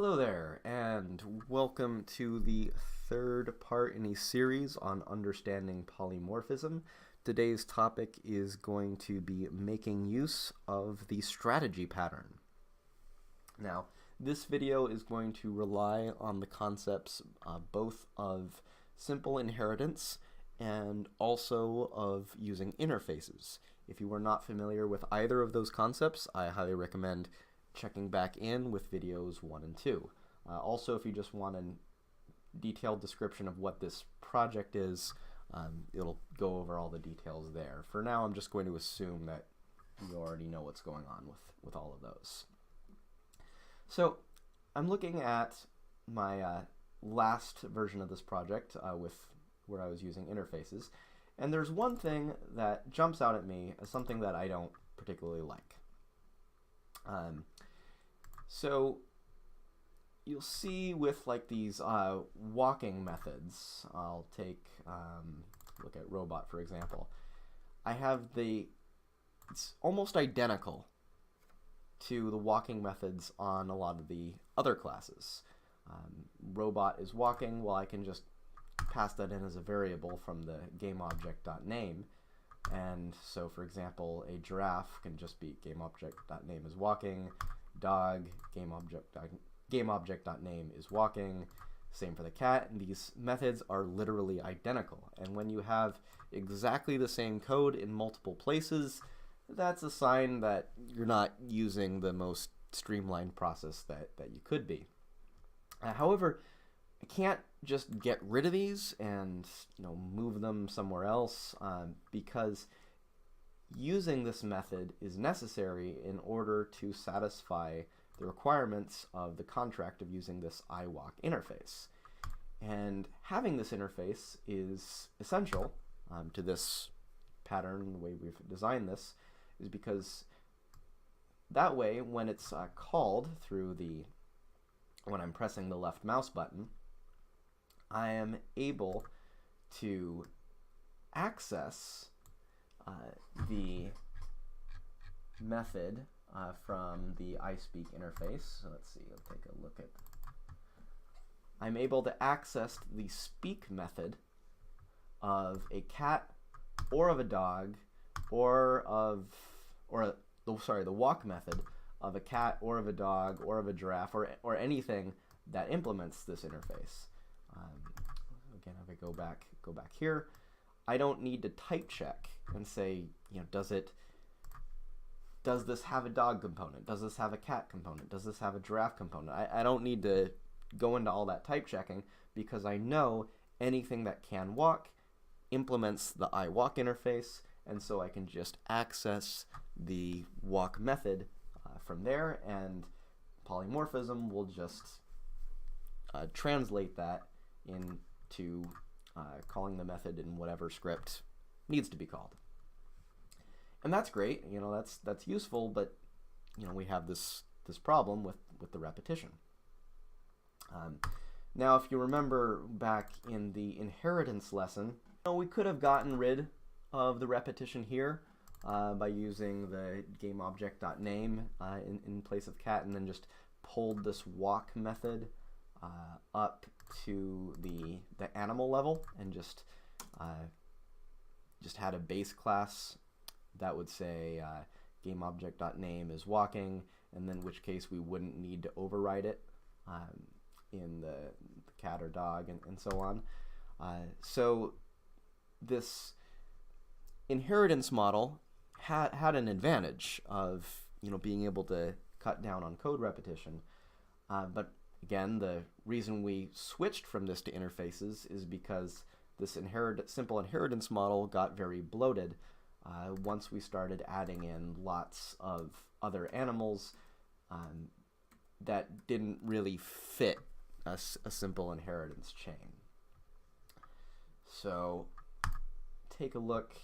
Hello there, and welcome to the third part in a series on understanding polymorphism. Today's topic is going to be making use of the strategy pattern. Now, this video is going to rely on the concepts both of simple inheritance and also of using interfaces. If you are not familiar with either of those concepts, I highly recommend checking back in with videos 1 and 2. Also, if you just want a detailed description of what this project is, it'll go over all the details there. For now, I'm just going to assume that you already know what's going on with all of those. So I'm looking at my last version of this project where I was using interfaces, and there's one thing that jumps out at me as something that I don't particularly like. So you'll see with like these walking methods, I'll take look at robot for example. I have it's almost identical to the walking methods on a lot of the other classes. Robot is walking, well, I can just pass that in as a variable from the gameObject.name. And so, for example, a giraffe can just be gameObject.name is walking, dog, gameObject.name is walking, same for the cat, and these methods are literally identical. And when you have exactly the same code in multiple places, that's a sign that you're not using the most streamlined process that you could be. However, I can't just get rid of these and move them somewhere else because using this method is necessary in order to satisfy the requirements of the contract of using this iWalk interface. And having this interface is essential to this pattern, the way we've designed this, is because that way when it's called through when I'm pressing the left mouse button, I am able to access the method from the iSpeak interface. So let's see, I'll take a look at. I'm able to access the speak method of a cat or of a dog the walk method of a cat or of a dog or of a giraffe or anything that implements this interface. Again, if I go back here, I don't need to type check and say, does this have a dog component? Does this have a cat component? Does this have a giraffe component? I don't need to go into all that type checking because I know anything that can walk implements the iWalk interface, and so I can just access the walk method from there, and polymorphism will just translate that into calling the method in whatever script needs to be called. And that's great, that's useful, but we have this problem with the repetition. Now, if you remember back in the inheritance lesson, we could have gotten rid of the repetition here by using the gameObject.name in place of cat, and then just pulled this walk method up to the animal level and just had a base class that would say gameObject.name is walking, and then in which case we wouldn't need to override it in the cat or dog and so on. So this inheritance model had an advantage of being able to cut down on code repetition, but again, the reason we switched from this to interfaces is because this simple inheritance model got very bloated once we started adding in lots of other animals that didn't really fit a simple inheritance chain. So take a look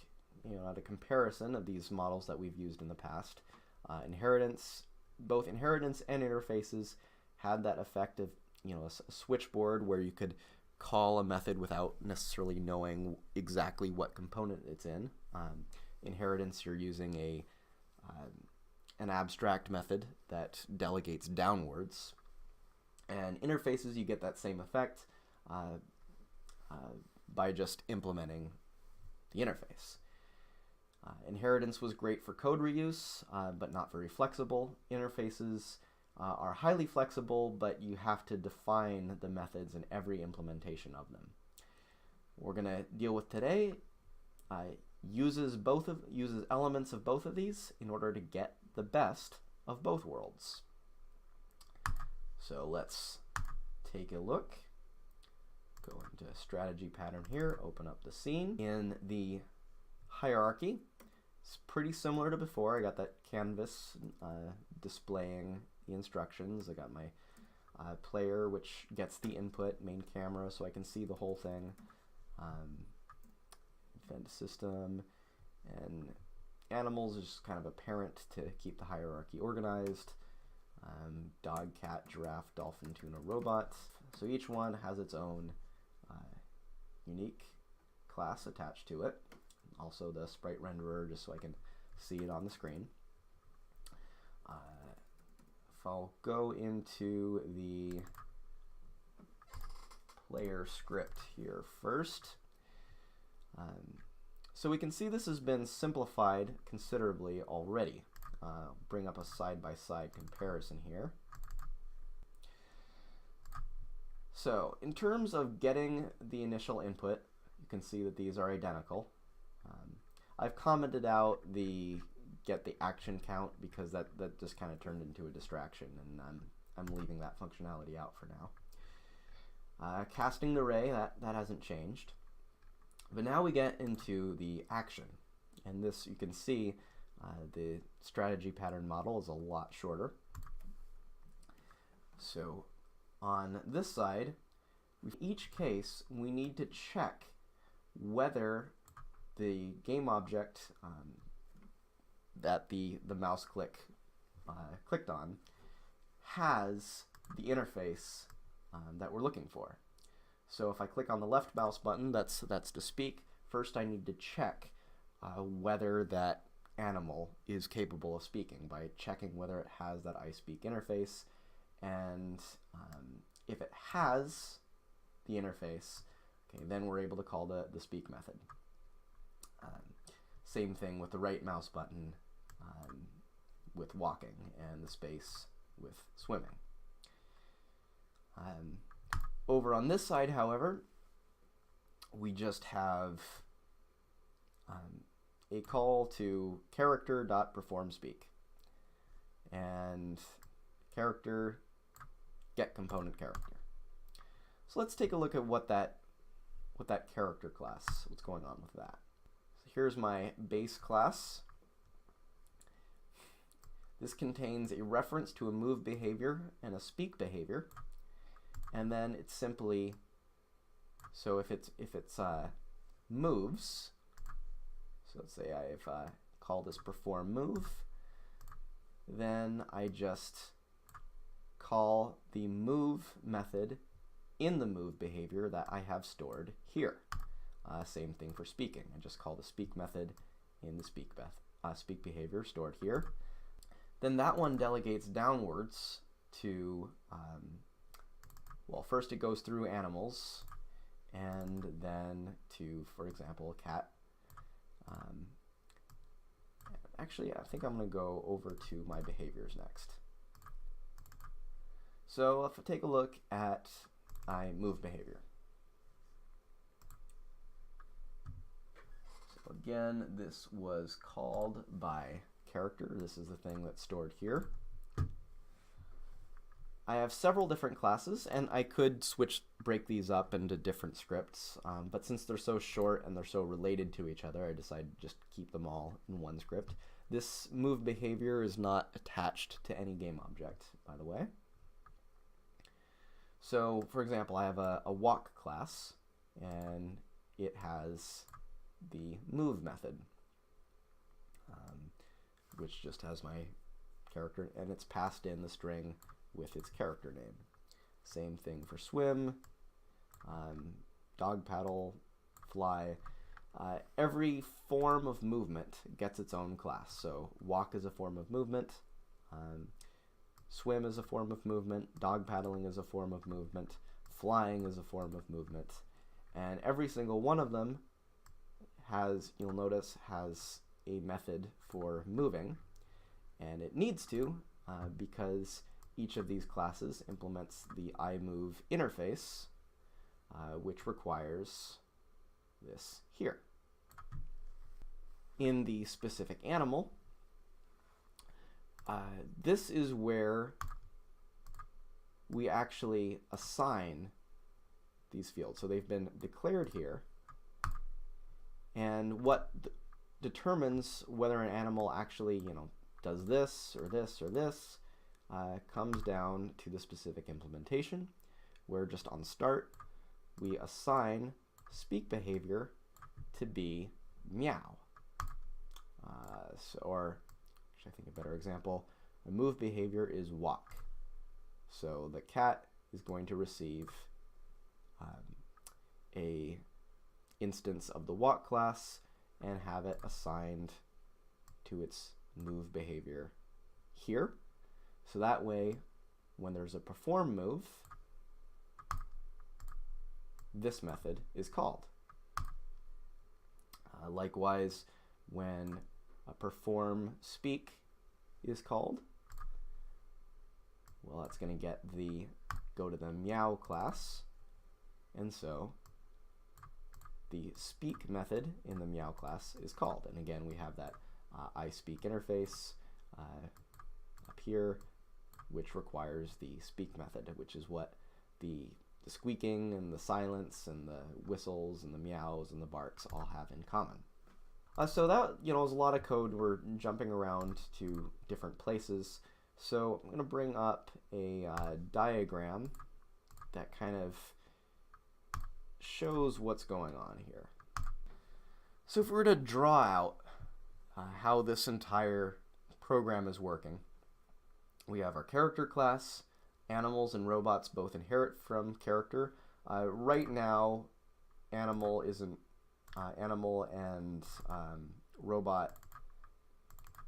at a comparison of these models that we've used in the past. Both inheritance and interfaces had that effect of a switchboard where you could call a method without necessarily knowing exactly what component it's in. Inheritance, you're using an abstract method that delegates downwards. And interfaces, you get that same effect by just implementing the interface. Inheritance was great for code reuse, but not very flexible. Interfaces are highly flexible, but you have to define the methods in every implementation of them. What we're going to deal with today uses elements of both of these in order to get the best of both worlds. So let's take a look. Go into strategy pattern here, open up the scene. In the hierarchy, it's pretty similar to before. I got that canvas displaying the instructions. I got my player, which gets the input, main camera, so I can see the whole thing. Defend system, and animals is just kind of a parent to keep the hierarchy organized. Dog, cat, giraffe, dolphin, tuna, robot. So each one has its own unique class attached to it. Also the sprite renderer, just so I can see it on the screen. If I'll go into the player script here first. So we can see this has been simplified considerably already. Bring up a side-by-side comparison here. So in terms of getting the initial input, you can see that these are identical. I've commented out the get the action count because that just kind of turned into a distraction, and I'm leaving that functionality out for now. Casting the ray, that hasn't changed. But now we get into the action, and this you can see the strategy pattern model is a lot shorter. So on this side, in each case we need to check whether the game object that the mouse clicked on has the interface that we're looking for. So if I click on the left mouse button, that's to speak. First I need to check whether that animal is capable of speaking by checking whether it has that I speak interface, and if it has the interface, okay, then we're able to call the speak method. Same thing with the right mouse button with walking, and the space with swimming. Over on this side, however, we just have a call to character.performSpeak, and character get component character. So let's take a look at what that character class, what's going on with that. So here's my base class. This contains a reference to a move behavior and a speak behavior, and then it's simply, so if it's moves, so let's say I've called this perform move, then I just call the move method in the move behavior that I have stored here. Same thing for speaking. I just call the speak method in the speak behavior stored here. Then that one delegates downwards to, well, first it goes through animals, and then to, for example, a cat. Actually, I think I'm going to go over to my behaviors next. So if I take a look at my move behavior. So again, this was called by character. This is the thing that's stored here. I have several different classes, and I could break these up into different scripts, but since they're so short and they're so related to each other, I decided to just keep them all in one script. This move behavior is not attached to any game object, by the way. So, for example, I have a walk class, and it has the move method, which just has my character, and it's passed in the string with its character name. Same thing for swim, dog paddle, fly. Every form of movement gets its own class. So walk is a form of movement. Swim is a form of movement, dog paddling is a form of movement, flying is a form of movement, and every single one of them has, you'll notice, has a method for moving, and it needs to because each of these classes implements the iMove interface, which requires this here. In the specific animal, this is where we actually assign these fields. So they've been declared here, and what determines whether an animal actually, does this or this or this comes down to the specific implementation, where just on start we assign speak behavior to be meow. Or I think a better example, a move behavior is walk. So the cat is going to receive a instance of the walk class and have it assigned to its move behavior here. So that way, when there's a perform move, this method is called. Likewise, when a perform speak is called, well, that's going to go to the meow class, and so the speak method in the meow class is called. And again, we have that iSpeak interface up here, which requires the speak method, which is what the squeaking and the silence and the whistles and the meows and the barks all have in common. So that, is a lot of code. We're jumping around to different places. So I'm going to bring up a diagram that kind of shows what's going on here. So if we were to draw out how this entire program is working, we have our character class. Animals and robots both inherit from character. Right now, animal and robot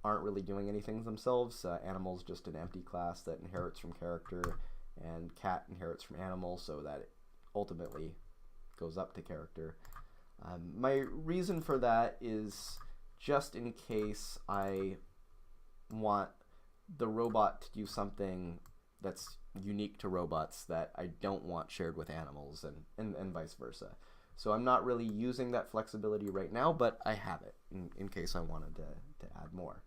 aren't really doing anything themselves. Animal's just an empty class that inherits from character, and cat inherits from animal, so that it ultimately goes up to character. My reason for that is just in case I want the robot to do something that's unique to robots that I don't want shared with animals, and vice versa. So I'm not really using that flexibility right now, but I have it in case I wanted to add more.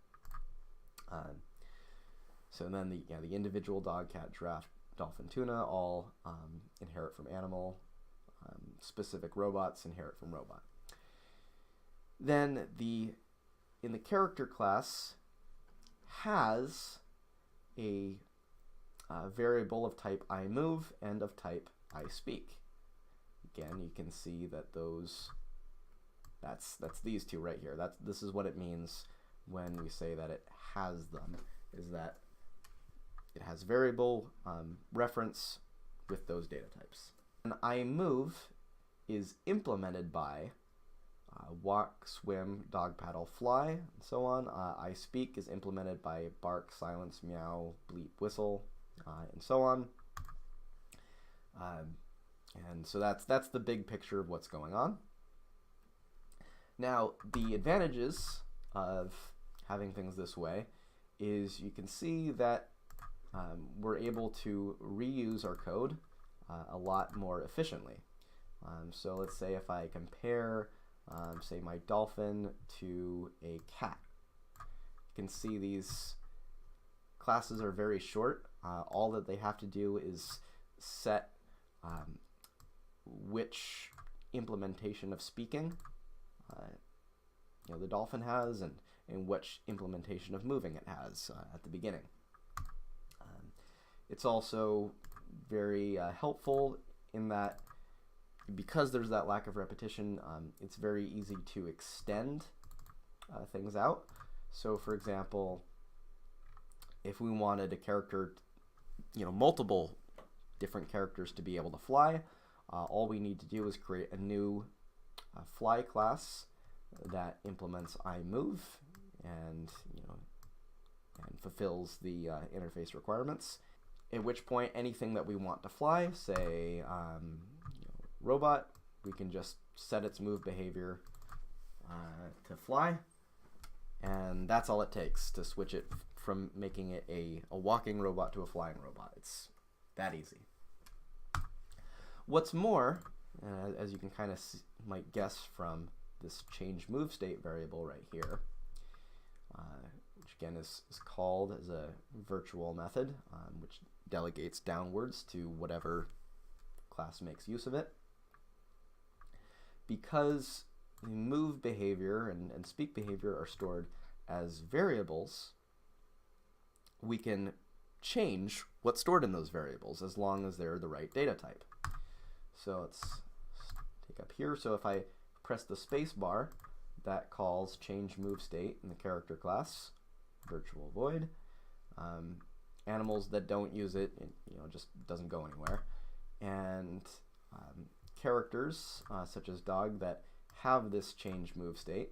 So then the individual dog, cat, giraffe, dolphin, tuna all inherit from animal. Specific robots inherit from robot. Then in the character class has a variable of type iMove and of type iSpeak. Again, you can see that that's these two right here. This is what it means when we say that it has them, is that it has variable reference with those data types. And iMove is implemented by walk, swim, dog, paddle, fly, and so on. iSpeak is implemented by bark, silence, meow, bleep, whistle, and so on. And so that's the big picture of what's going on. Now, the advantages of having things this way is you can see that we're able to reuse our code a lot more efficiently. So let's say if I compare, say, my dolphin to a cat, you can see these classes are very short. All that they have to do is set which implementation of speaking the dolphin has, and which implementation of moving it has at the beginning. It's also very helpful in that because there's that lack of repetition, it's very easy to extend things out. So for example, if we wanted a character, multiple different characters to be able to fly, all we need to do is create a new fly class that implements iMove, and and fulfills the interface requirements. At which point, anything that we want to fly, say robot, we can just set its move behavior to fly, and that's all it takes to switch it from making it a walking robot to a flying robot. It's that easy. What's more, as you can kind of might guess from this change move state variable right here, which again is called as a virtual method, which delegates downwards to whatever class makes use of it. Because the move behavior and speak behavior are stored as variables, we can change what's stored in those variables as long as they're the right data type. So let's take up here. So if I press the space bar, that calls change move state in the character class, virtual void. Animals that don't use it, just doesn't go anywhere. And characters such as dog that have this change move state,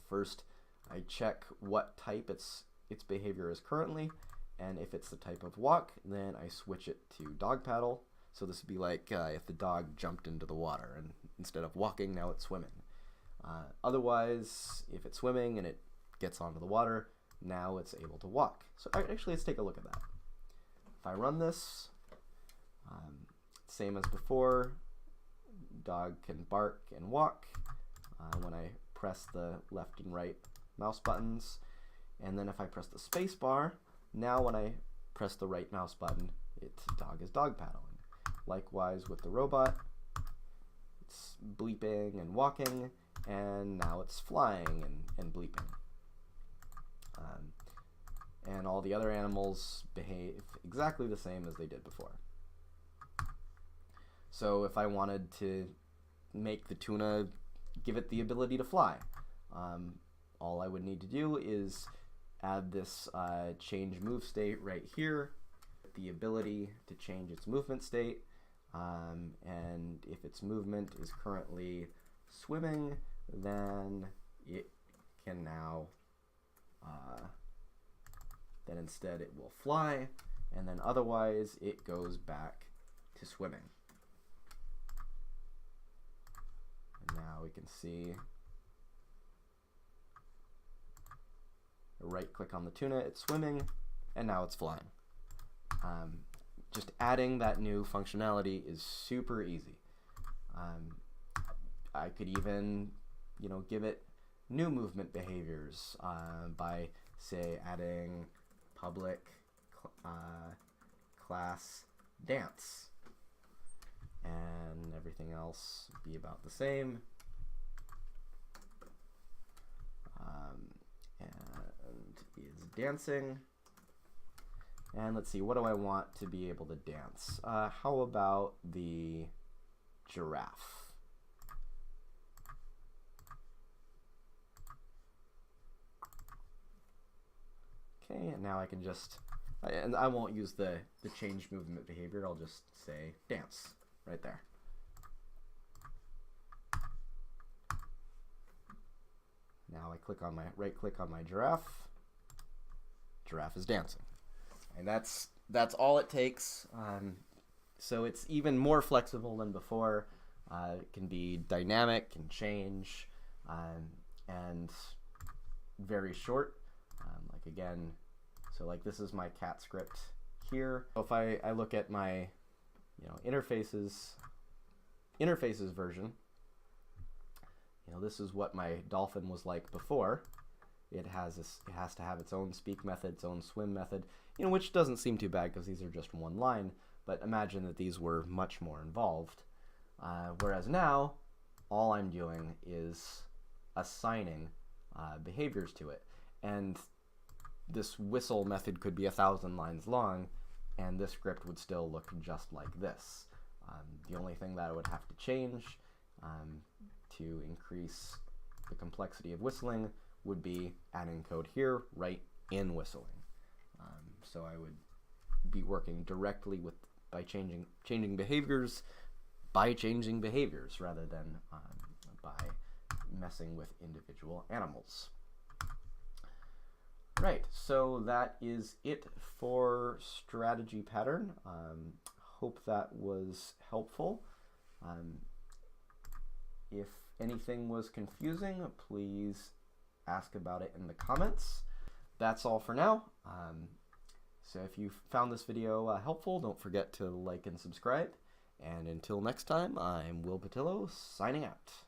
first I check what type its behavior is currently, and if it's the type of walk, then I switch it to dog paddle. So this would be like if the dog jumped into the water, and instead of walking, now it's swimming. Otherwise, if it's swimming and it gets onto the water, now it's able to walk. So actually, let's take a look at that. If I run this, same as before, dog can bark and walk when I press the left and right mouse buttons. And then if I press the space bar, now when I press the right mouse button, dog is dog paddling. Likewise with the robot, it's bleeping and walking, and now it's flying and bleeping. And all the other animals behave exactly the same as they did before. So if I wanted to make the tuna give it the ability to fly, all I would need to do is add this change move state right here, the ability to change its movement state, and if its movement is currently swimming, then it can now then instead it will fly, and then otherwise it goes back to swimming. And now we can see, right click on the tuna, it's swimming, and now it's flying. Just adding that new functionality is super easy. I could even give it new movement behaviors by, say, adding public class dance, and everything else be about the same. And is dancing. And let's see, what do I want to be able to dance? How about the giraffe? Okay, and now I can just, and I won't use the change movement behavior, I'll just say dance right there. Now I click on right click on my giraffe. Giraffe is dancing. And that's all it takes. So it's even more flexible than before. It can be dynamic, can change, and very short. Like again, so like this is my cat script here. So if I look at my interfaces version, this is what my dolphin was like before. It has to have its own speak method, its own swim method, which doesn't seem too bad because these are just one line, but imagine that these were much more involved. Whereas now, all I'm doing is assigning behaviors to it. And this whistle method could be 1,000 lines long, and this script would still look just like this. The only thing that I would have to change to increase the complexity of whistling would be adding code here right in whistling. So I would be working directly by changing behaviors rather than by messing with individual animals. Right, so that is it for strategy pattern. Hope that was helpful. If anything was confusing, please ask about it in the comments. That's all for now. So if you found this video helpful, don't forget to like and subscribe. And until next time, I'm Will Patillo, signing out.